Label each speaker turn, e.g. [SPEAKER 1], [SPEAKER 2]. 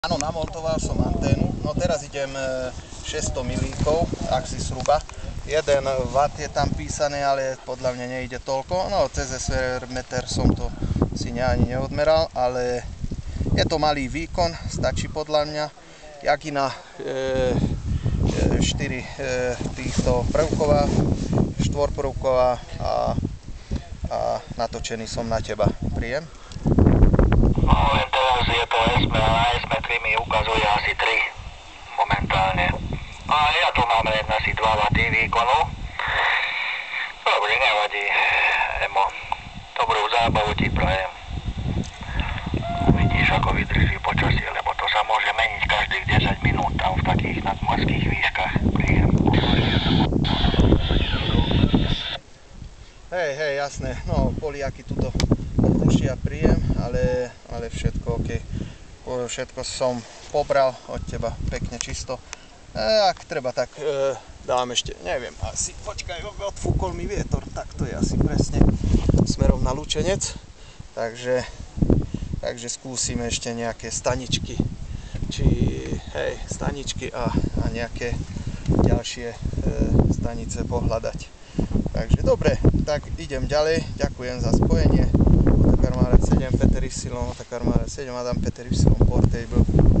[SPEAKER 1] Áno, namontoval som anténu, no teraz idem 600 milíkov, axis zhruba. 1 W je tam písané, ale podľa mňa nejde toľko. No cez SVR meter som to si ani neodmeral, ale je to malý výkon, stačí podľa mňa. Jakina 4 týchto prvková, štvorprvková a natočený som na teba. Príjem?
[SPEAKER 2] No len teraz je to SM3 mi ukazuje asi 3 momentálne. A ja tu mám len asi 2 W výkonu. Dobre, nevadí. Emo, dobrú zábavu ti prajem. Vidíš, ako vydrží počasie, lebo to sa môže meniť každých 10 minút tam v takých nadmorských výškach. Príjem.
[SPEAKER 1] Hej, jasné. No, poliaky tuto rušia príjem, ale všetko OK. Všetko som pobral od teba pekne čisto. Ak treba, tak dám ešte, neviem, asi, počkaj, odfúkol mi vietor, tak to je asi presne smerom na Lučenec. Takže skúsime ešte nejaké staničky, staničky a nejaké ďalšie stanice pohľadať. Takže dobre, tak idem ďalej, ďakujem za spojenie. Otakar Marek 7, Peter Y, Otakar Marek 7, Adam Peter Y, Portable.